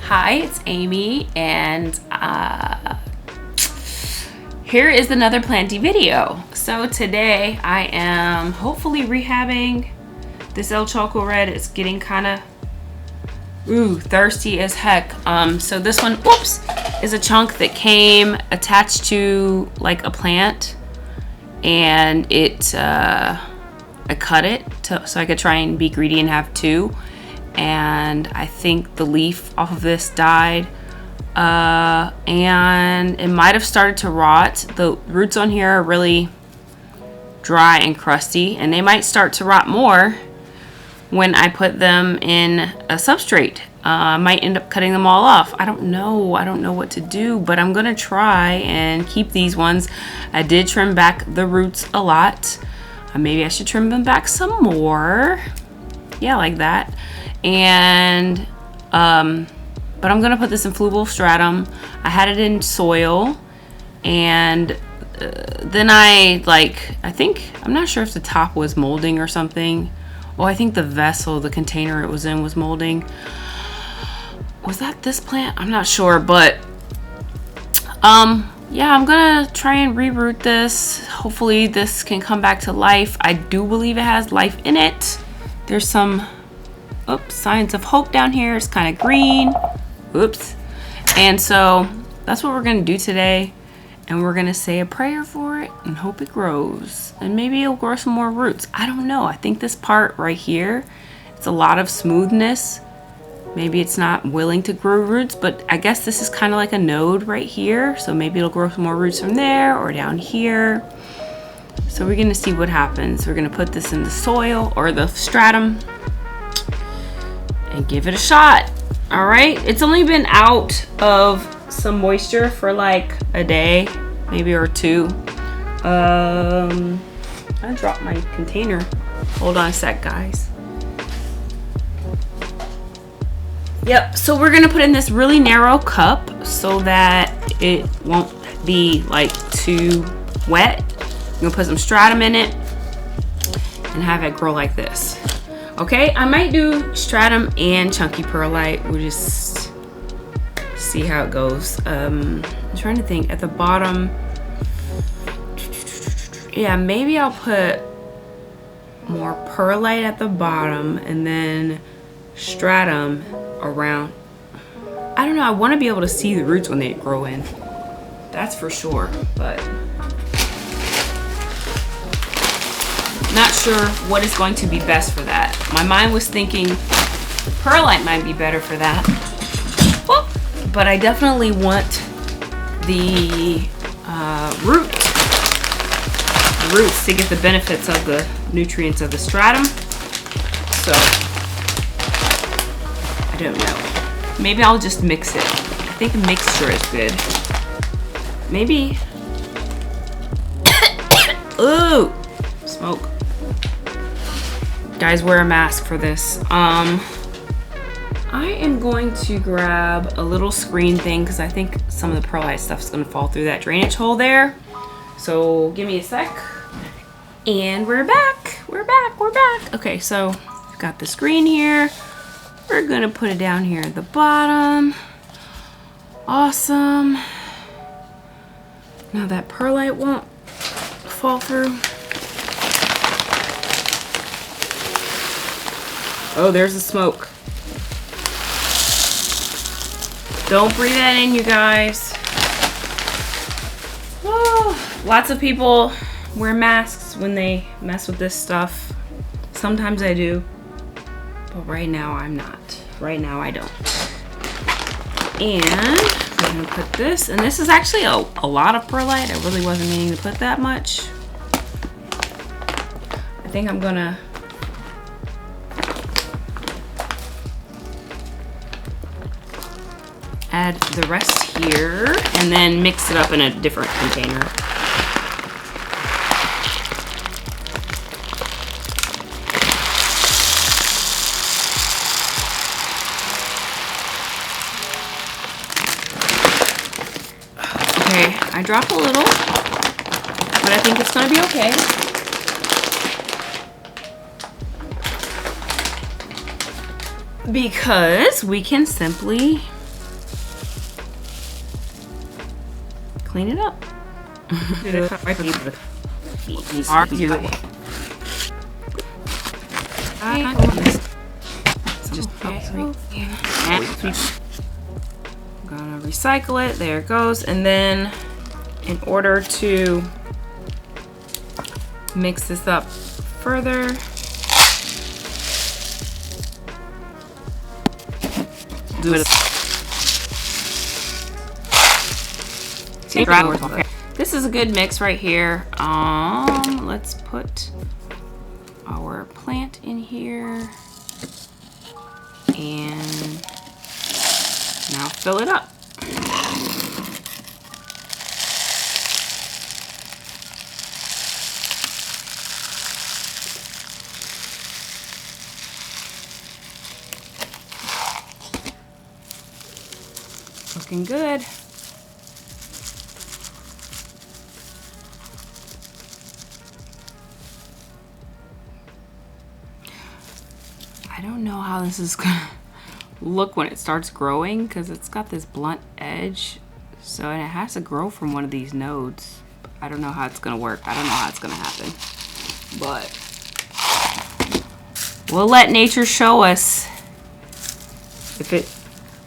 Hi, it's Amy, and here is another planty video. So today I am hopefully rehabbing this El Choco Red. It's getting kind of thirsty as heck. So this one, oops, is a chunk that came attached to like a plant, and I cut it so I could try and be greedy and have two. And I think the leaf off of this died, and it might have started to rot. The roots on here are really dry and crusty, and they might start to rot more when I put them in a substrate. I might end up cutting them all off. I don't know what to do, but I'm gonna try and keep these ones. I did trim back the roots a lot. Maybe I should trim them back some more. Yeah, like that. And but I'm gonna put this in Fluval Stratum. I had it in soil, and then I'm not sure if the top was molding or something. Oh, I think the vessel, the container it was in, was molding. Was that this plant? I'm not sure, but yeah, I'm gonna try and reroot this. Hopefully this can come back to life. I do believe it has life in it. There's some signs of hope down here. It's kind of green. Oops. And so that's what we're gonna do today, and we're gonna say a prayer for it and hope it grows, and maybe it'll grow some more roots. I don't know. I think this part right here, it's a lot of smoothness. Maybe it's not willing to grow roots, but I guess this is kind of like a node right here, so maybe it'll grow some more roots from there or down here. So we're gonna see what happens. We're gonna put this in the soil or the stratum and give it a shot. All right, it's only been out of some moisture for like a day, maybe, or two. I dropped my container. Hold on a sec, guys. Yep, so we're gonna put in this really narrow cup so that it won't be like too wet. I'm gonna put some stratum in it and have it grow like this. Okay, I might do stratum and chunky perlite. We'll just see how it goes. I'm trying to think. At the bottom, yeah, maybe I'll put more perlite at the bottom and then stratum around. I don't know. I want to be able to see the roots when they grow in. That's for sure, but not sure what is going to be best for that. My mind was thinking perlite might be better for that. Well, but I definitely want the roots to get the benefits of the nutrients of the stratum. So I don't know. Maybe I'll just mix it. I think a mixture is good. Maybe. Ooh, smoke. Guys, wear a mask for this. I am going to grab a little screen thing because I think some of the perlite stuff is going to fall through that drainage hole there. So give me a sec. And we're back. We're back. Okay, so I've got the screen here. We're going to put it down here at the bottom. Awesome. Now that perlite won't fall through. Oh, there's the smoke. Don't breathe that in, you guys. Oh, lots of people wear masks when they mess with this stuff. Sometimes I do, but right now I'm not. Right now I don't. And I'm gonna put this, and this is actually a lot of perlite. I really wasn't meaning to put that much. I think I'm gonna add the rest here and then mix it up in a different container. Okay, I dropped a little, but I think it's gonna be okay. Because we can simply clean it up. I'm gonna recycle it. There it goes. And then in order to mix this up further, this is a good mix right here. Let's put our plant in here and now fill it up. Looking good. I don't know how this is gonna look when it starts growing because it's got this blunt edge, so and it has to grow from one of these nodes. I don't know how it's gonna work. I don't know how it's gonna happen, but we'll let nature show us if it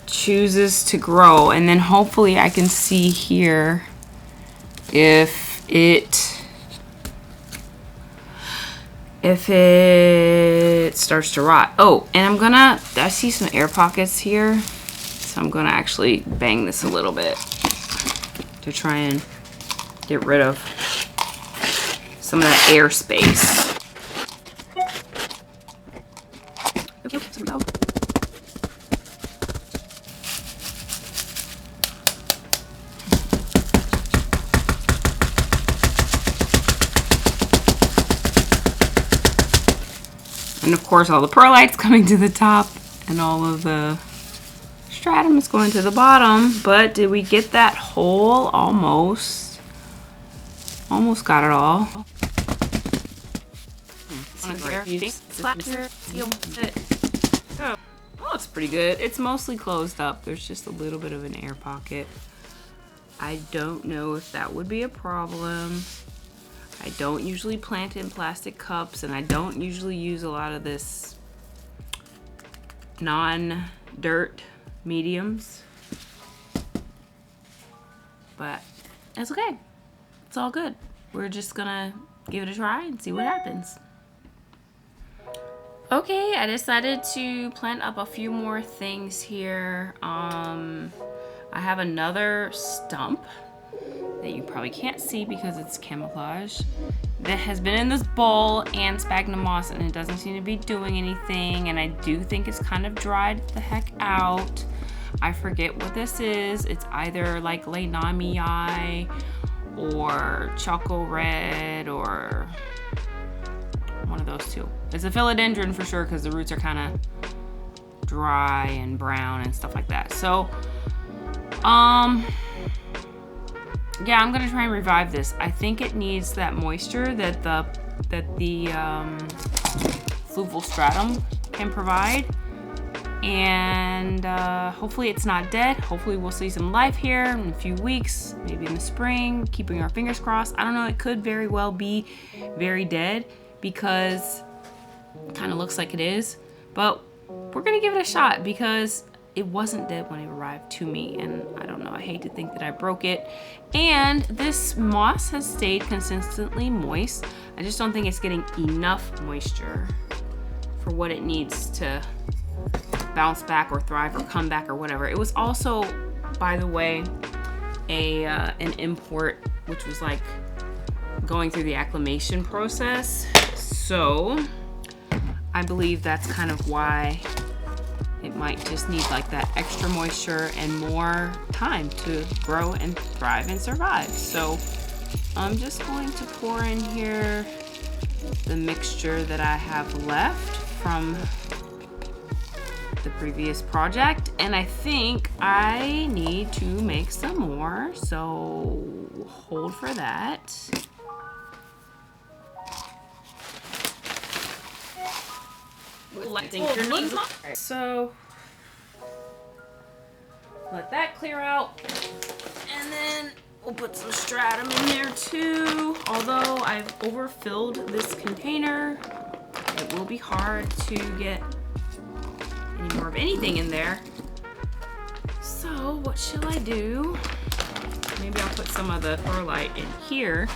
chooses to grow, and then hopefully I can see here if it starts to rot. Oh, and I see some air pockets here, so I'm gonna actually bang this a little bit to try and get rid of some of that air space. And of course all the perlite's coming to the top and all of the stratum is going to the bottom. But did we get that whole? Almost. Almost got it all. Oh, looks pretty good. It's mostly closed up. There's just a little bit of an air pocket. I don't know if that would be a problem. I don't usually plant in plastic cups, and I don't usually use a lot of this non-dirt mediums. But it's okay. It's all good. We're just gonna give it a try and see what happens. Okay, I decided to plant up a few more things here. I have another stump that you probably can't see because it's camouflage that has been in this bowl and sphagnum moss, and it doesn't seem to be doing anything, and I do think it's kind of dried the heck out. I forget what this is. It's either like nubby or Choco Red or one of those two. It's a philodendron for sure because the roots are kind of dry and brown and stuff like that. So yeah, I'm gonna try and revive this. I think it needs that moisture that the Fluval Stratum can provide, and hopefully it's not dead. Hopefully we'll see some life here in a few weeks, maybe in the spring. Keeping our fingers crossed. I don't know. It could very well be very dead because it kind of looks like it is, but we're gonna give it a shot because it wasn't dead when it arrived to me, and I don't know, I hate to think that I broke it. And this moss has stayed consistently moist. I just don't think it's getting enough moisture for what it needs to bounce back or thrive or come back or whatever. It was also, by the way, an import, which was like going through the acclimation process. So I believe that's kind of why it might just need like that extra moisture and more time to grow and thrive and survive. So I'm just going to pour in here the mixture that I have left from the previous project, and I think I need to make some more, so hold for that. So let that clear out, and then We'll put some stratum in there too. Although I've overfilled this container, it will be hard to get any more of anything in there. So what shall I do? Maybe I'll put some of the perlite in here.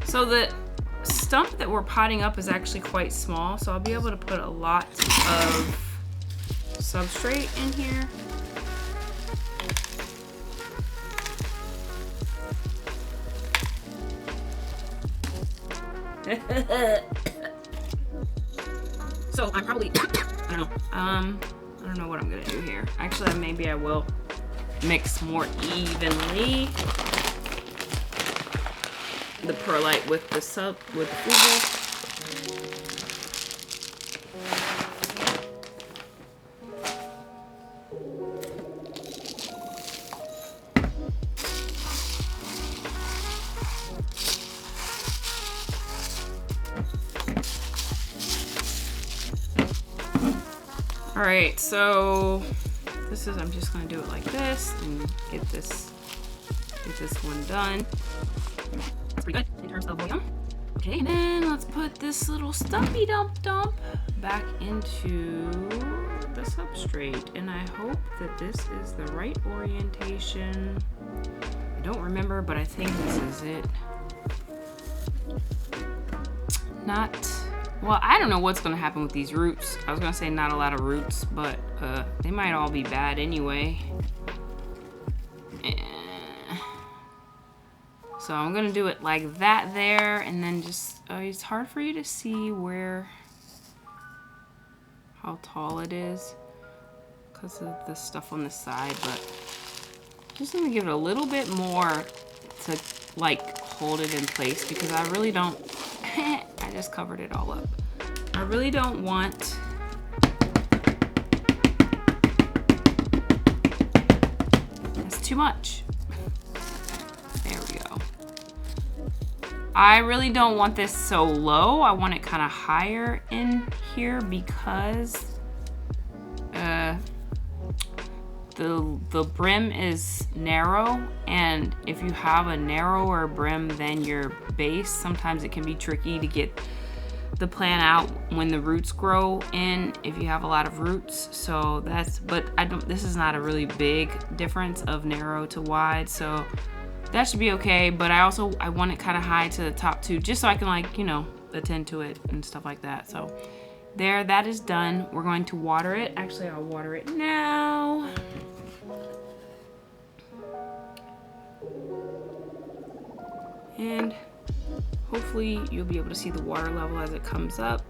So the stump that we're potting up is actually quite small, so I'll be able to put a lot of substrate in here. So I'm probably, I don't know what I'm gonna do here. Actually, maybe I will mix more evenly the perlite with the Fluval. All right, so I'm just gonna do it like this and get this one done. That's pretty good in terms of volume. Okay, and then let's put this little Stumpy dump back into the substrate. And I hope that this is the right orientation. I don't remember, but I think this is it. Well, I don't know what's gonna happen with these roots. I was gonna say not a lot of roots, but they might all be bad anyway. So I'm gonna do it like that there, and then just, it's hard for you to see how tall it is because of the stuff on the side, but just gonna give it a little bit more to like hold it in place because I really don't, I just covered it all up. I really don't want that's too much. There we go. I really don't want this so low. I want it kind of higher in here because the brim is narrow, and if you have a narrower brim than your base, sometimes it can be tricky to get the plant out when the roots grow in if you have a lot of roots. So this is not a really big difference of narrow to wide, so that should be okay. But I want it kind of high to the top too, just so I can, like, you know, attend to it and stuff like that. So there, that is done. We're going to water it. Actually, I'll water it now. And hopefully you'll be able to see the water level as it comes up.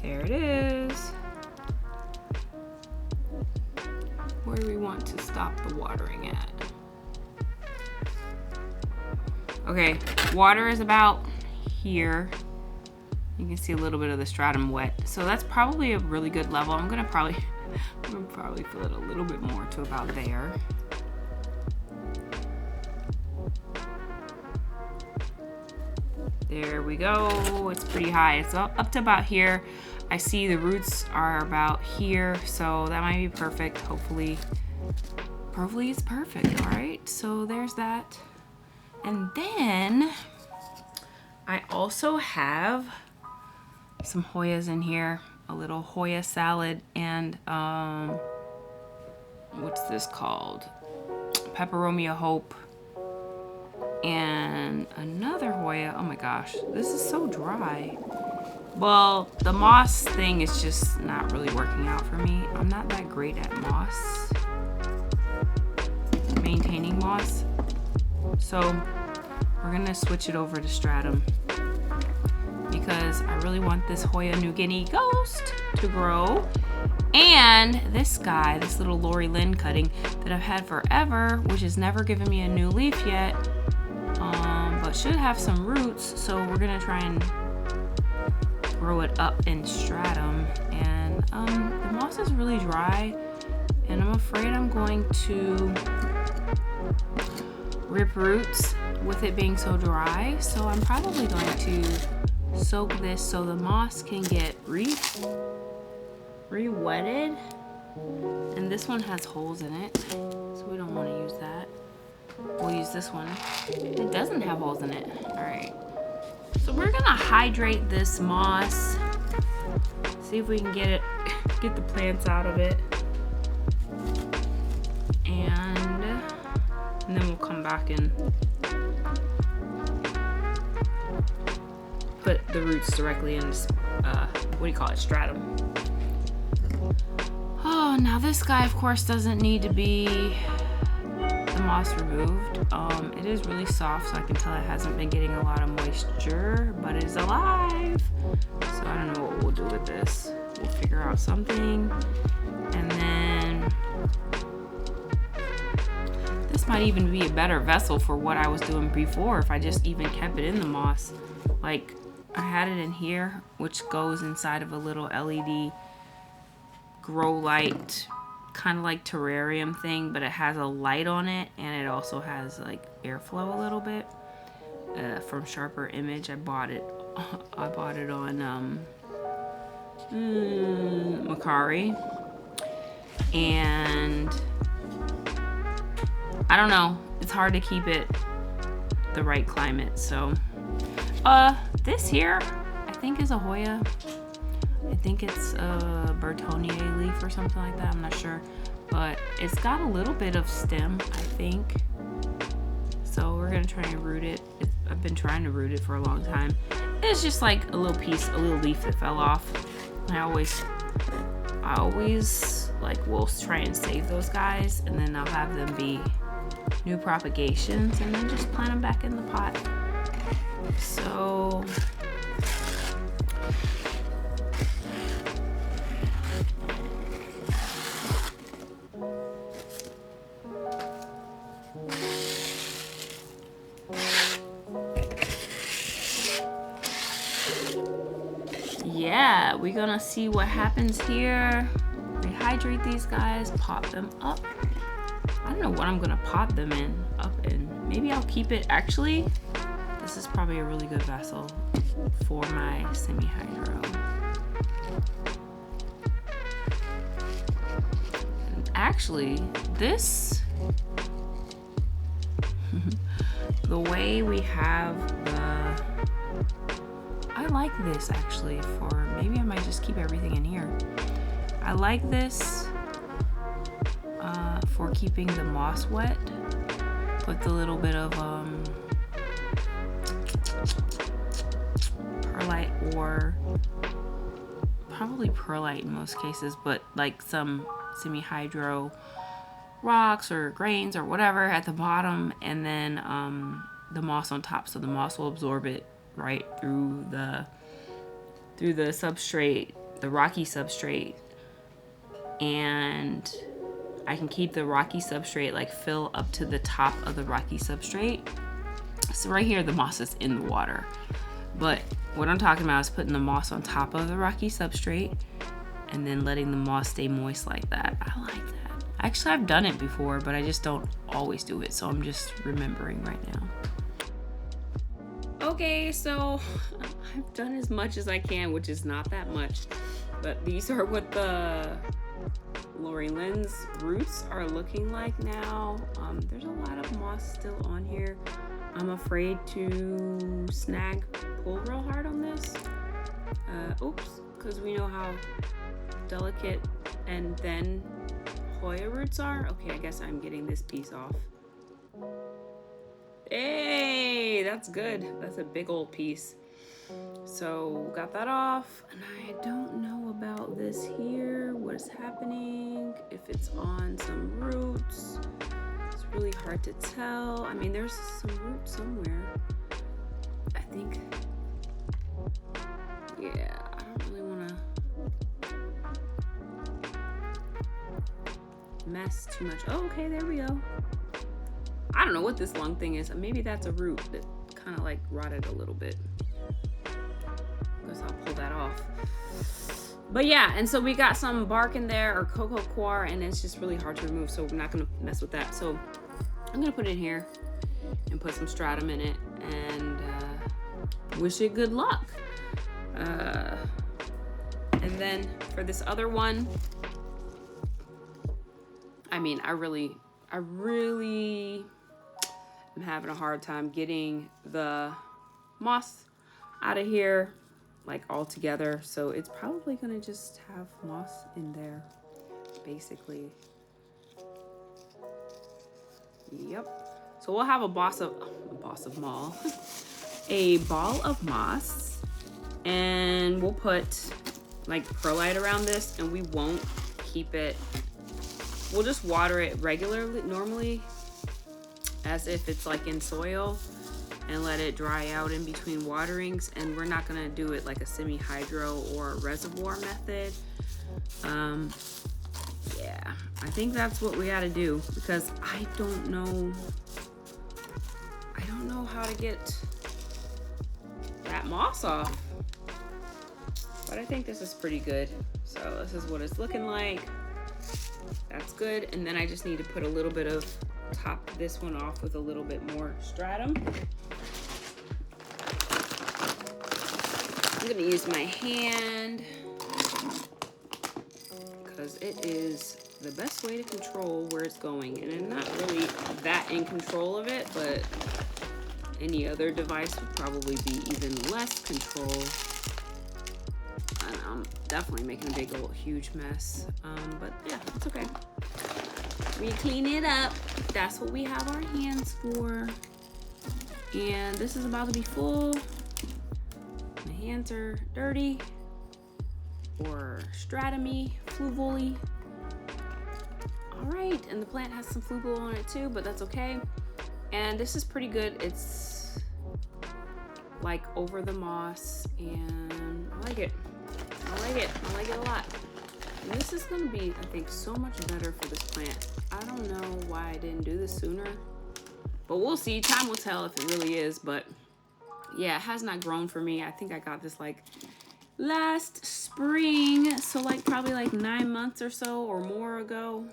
There it is. Where do we want to stop the watering at? Okay, water is about here. You can see a little bit of the stratum wet. So that's probably a really good level. I'm gonna probably fill it a little bit more to about there. There we go. It's pretty high. It's up to about here. I see the roots are about here, so that might be perfect. Hopefully it's perfect. All right, so there's that. And then I also have some Hoyas in here, a little Hoya salad, and what's this called? Peperomia Hope. And another Hoya. Oh my gosh, this is so dry. Well, the moss thing is just not really working out for me. I'm not that great at moss, maintaining moss. So we're gonna switch it over to stratum because I really want this Hoya New Guinea Ghost to grow. And this guy, this little Lori Lynn cutting that I've had forever, which has never given me a new leaf yet, but should have some roots, so we're gonna try and grow it up in stratum. And the moss is really dry, and I'm afraid I'm going to rip roots with it being so dry, so I'm probably going to soak this so the moss can get re-wetted. And this one has holes in it, so we don't want to use that. We'll use this one. It doesn't have holes in it. All right. So we're gonna hydrate this moss. See if we can get the plants out of it. And then we'll come back and put the roots directly in this, what do you call it, stratum. Oh, now this guy, of course, doesn't need to be the moss removed. It is really soft, so I can tell it hasn't been getting a lot of moisture, but it is alive. So I don't know what we'll do with this. We'll figure out something. And then this might even be a better vessel for what I was doing before if I just even kept it in the moss. Like, I had it in here, which goes inside of a little LED grow light, kind of like terrarium thing, but it has a light on it, and it also has like airflow a little bit. From Sharper Image, I bought it on Macari, and I don't know, it's hard to keep it the right climate. So this here I think is a Hoya. I think it's a Bertonier leaf or something like that. I'm not sure, but it's got a little bit of stem, I think. So we're gonna try and root it. I've been trying to root it for a long time. It's just like a little leaf that fell off. I always like will try and save those guys, and then I'll have them be new propagations, and then just plant them back in the pot. So yeah, we're gonna see what happens here. Rehydrate these guys, pop them up. I don't know what I'm gonna pot them up in. Maybe I'll keep it, actually, this is probably a really good vessel for my semi-hydro. And actually, this, the way we have I like this actually for, maybe I might just keep everything in here. I like this for keeping the moss wet. Put the little bit of perlite, or probably perlite in most cases, but like some semi-hydro rocks or grains or whatever at the bottom, and then the moss on top, so the moss will absorb it right through the substrate, the rocky substrate, and I can keep the rocky substrate, like fill up to the top of the rocky substrate. So right here the moss is in the water, but what I'm talking about is putting the moss on top of the rocky substrate and then letting the moss stay moist like that. I like that. Actually, I've done it before, but I just don't always do it, so I'm just remembering right now. Okay, so I've done as much as I can, which is not that much, but these are what the Lori Lynn's roots are looking like now. There's a lot of moss still on here. I'm afraid to pull real hard on this. Oops, because we know how delicate and thin Hoya roots are. Okay, I guess I'm getting this piece off. Hey, that's good. That's a big old piece. So got that off, and I don't know about this here, what is happening, if it's on some roots. It's really hard to tell. I mean, there's some roots somewhere, I think. Yeah, I don't really want to mess too much. Oh, okay, there we go. I don't know what this long thing is. Maybe that's a root that kind of like rotted a little bit. Guess I'll pull that off. But yeah, and so we got some bark in there, or cocoa coir, and it's just really hard to remove, so we're not gonna mess with that. So I'm gonna put it in here and put some stratum in it, and wish it good luck. And then for this other one, I mean, I really am having a hard time getting the moss out of here, like all together. So it's probably gonna just have moss in there, basically. Yep. So we'll have a ball of moss, and we'll put like perlite around this, and we won't keep it. We'll just water it regularly, normally, as if it's like in soil, and let it dry out in between waterings. And we're not gonna do it like a semi-hydro or a reservoir method. Yeah, I think that's what we gotta do, because I don't know how to get that moss off. But I think this is pretty good. So this is what it's looking like. That's good. And then I just need to put a little bit of, top this one off with a little bit more stratum. I'm gonna use my hand because it is the best way to control where it's going. And I'm not really that in control of it, but any other device would probably be even less control. And I'm definitely making a big old huge mess. But yeah, it's okay. We clean it up. That's what we have our hands for. And this is about to be full. My hands are dirty or stratumy, fluval-y. All right, and the plant has some fluval on it too, but that's okay. And this is pretty good. It's like over the moss, and I like it. I like it a lot. And this is gonna be, I think, so much better for this plant. I don't know why I didn't do this sooner, but we'll see. Time will tell if it really is. But yeah, it has not grown for me. I think I got this like last spring, so like probably like 9 months or so or more ago.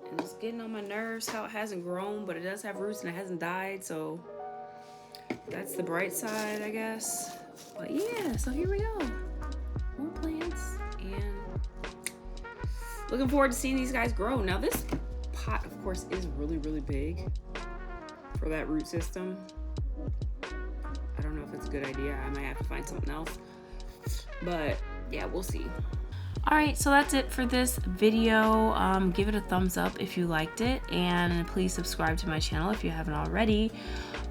And it's getting on my nerves how it hasn't grown, but it does have roots and it hasn't died, so that's the bright side, I guess. But yeah, so here we go. More plants, and looking forward to seeing these guys grow. Now this pot, of course, is really, really big for that root system. I don't know if it's a good idea. I might have to find something else. But yeah, we'll see. All right, so that's it for this video. Give it a thumbs up if you liked it, and please subscribe to my channel if you haven't already.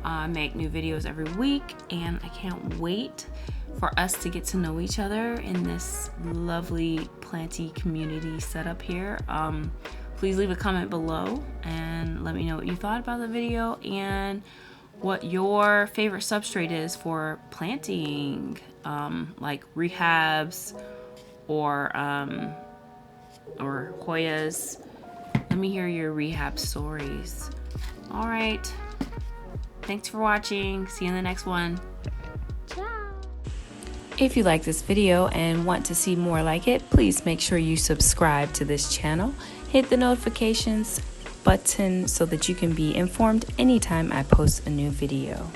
I make new videos every week, and I can't wait for us to get to know each other in this lovely planty community setup here. Please leave a comment below and let me know what you thought about the video and what your favorite substrate is for planting, like rehabs or Hoyas. Let me hear your rehab stories. All right, thanks for watching. See you in the next one. Ciao. If you like this video and want to see more like it, please make sure you subscribe to this channel. Hit the notifications button so that you can be informed anytime I post a new video.